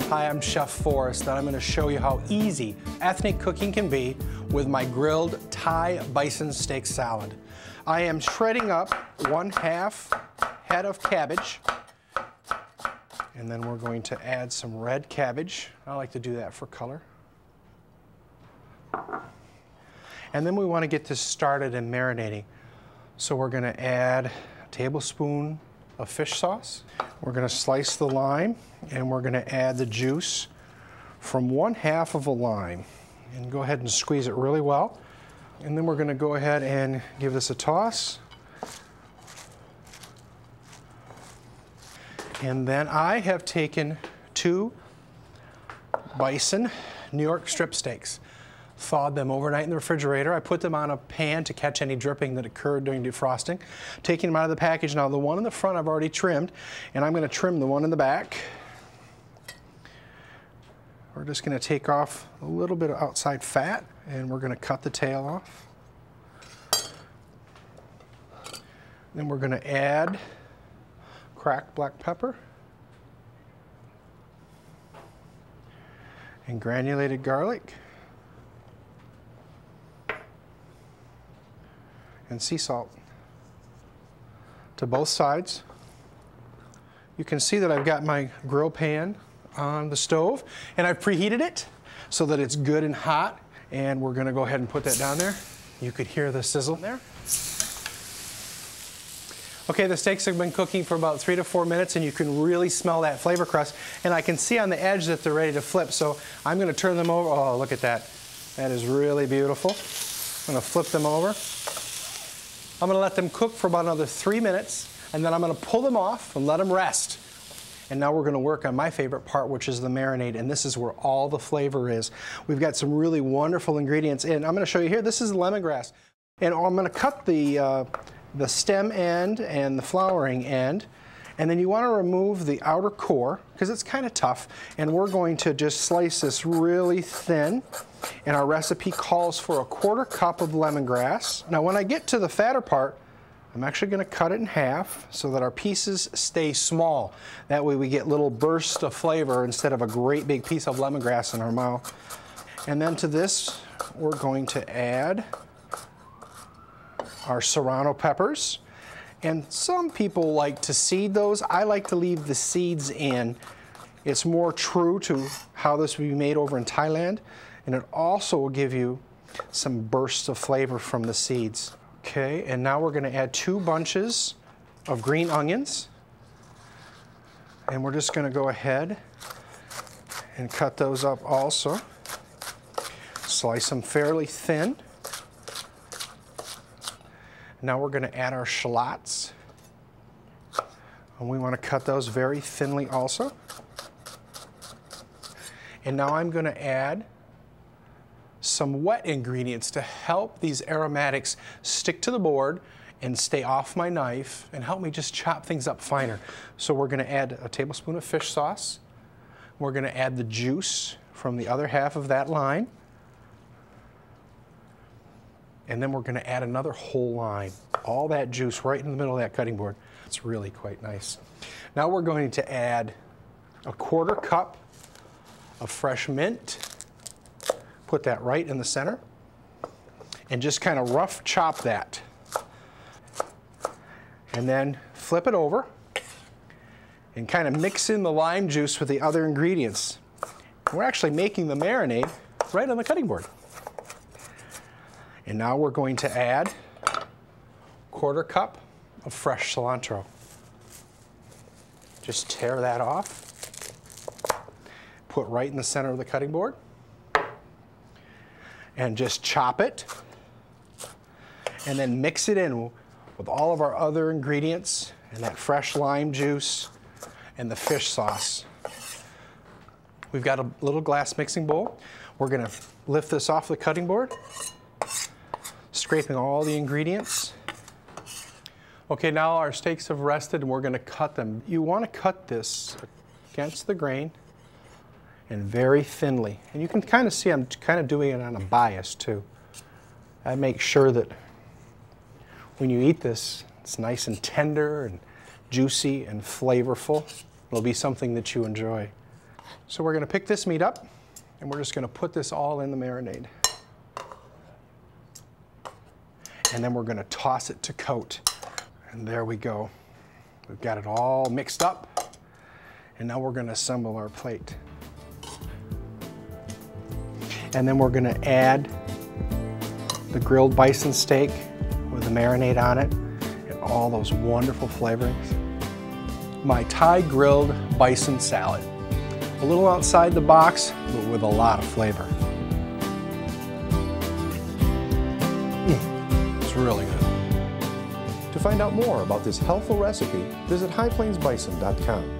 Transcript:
Hi, I'm Chef Forrest, and I'm going to show you how easy ethnic cooking can be with my grilled Thai bison steak salad. I am shredding up 1/2 head of cabbage, and then we're going to add some red cabbage. I like to do that for color. And then we want to get this started and marinating. So we're going to add a tablespoon of fish sauce. We're going to slice the lime, and we're going to add the juice from 1/2 of a lime. And go ahead and squeeze it really well. And then we're going to go ahead and give this a toss. And then I have taken 2 bison New York strip steaks, thawed them overnight in the refrigerator. I put them on a pan to catch any dripping that occurred during defrosting. Taking them out of the package. Now the one in the front I've already trimmed, and I'm going to trim the one in the back. We're just going to take off a little bit of outside fat, and we're going to cut the tail off. Then we're going to add cracked black pepper and granulated garlic and sea salt to both sides. You can see that I've got my grill pan on the stove, and I've preheated it so that it's good and hot, and we're going to go ahead and put that down there. You could hear the sizzle there. Okay, the steaks have been cooking for about 3 to 4 minutes, and you can really smell that flavor crust, and I can see on the edge that they're ready to flip, so I'm going to turn them over. Oh, look at that. That is really beautiful. I'm going to flip them over. I'm going to let them cook for about another 3 minutes, and then I'm going to pull them off and let them rest. And now we're going to work on my favorite part, which is the marinade, and this is where all the flavor is. We've got some really wonderful ingredients in. I'm going to show you here. This is lemongrass, and I'm going to cut the stem end and the flowering end, and then you want to remove the outer core because it's kind of tough, and we're going to just slice this really thin, and our recipe calls for 1/4 cup of lemongrass. Now when I get to the fatter part, I'm actually going to cut it in half so that our pieces stay small. That way we get little bursts of flavor instead of a great big piece of lemongrass in our mouth. And then to this we're going to add our serrano peppers, and some people like to seed those. I like to leave the seeds in. It's more true to how this would be made over in Thailand, and it also will give you some bursts of flavor from the seeds. Okay, and now we're going to add 2 bunches of green onions, and we're just going to go ahead and cut those up also. Slice them fairly thin. Now we're going to add our shallots, and we want to cut those very thinly also. And now I'm going to add some wet ingredients to help these aromatics stick to the board and stay off my knife and help me just chop things up finer. So we're going to add a tablespoon of fish sauce. We're going to add the juice from the other half of that lime. And then we're going to add another whole lime. All that juice right in the middle of that cutting board. It's really quite nice. Now we're going to add 1/4 cup of fresh mint. Put that right in the center. And just kind of rough chop that. And then flip it over. And kind of mix in the lime juice with the other ingredients. We're actually making the marinade right on the cutting board. And now we're going to add 1/4 cup of fresh cilantro. Just tear that off. Put right in the center of the cutting board. And just chop it. And then mix it in with all of our other ingredients and that fresh lime juice and the fish sauce. We've got a little glass mixing bowl. We're going to lift this off the cutting board, scraping all the ingredients. Okay, now our steaks have rested and we're going to cut them. You want to cut this against the grain and very thinly. And you can kind of see I'm kind of doing it on a bias too. I make sure that when you eat this, it's nice and tender and juicy and flavorful. It'll be something that you enjoy. So we're going to pick this meat up, and we're just going to put this all in the marinade. And then we're going to toss it to coat. And there we go. We've got it all mixed up. And now we're going to assemble our plate. And then we're going to add the grilled bison steak with the marinade on it and all those wonderful flavorings. My Thai grilled bison salad. A little outside the box, but with a lot of flavor. It's really good. To find out more about this healthful recipe, visit highplainsbison.com.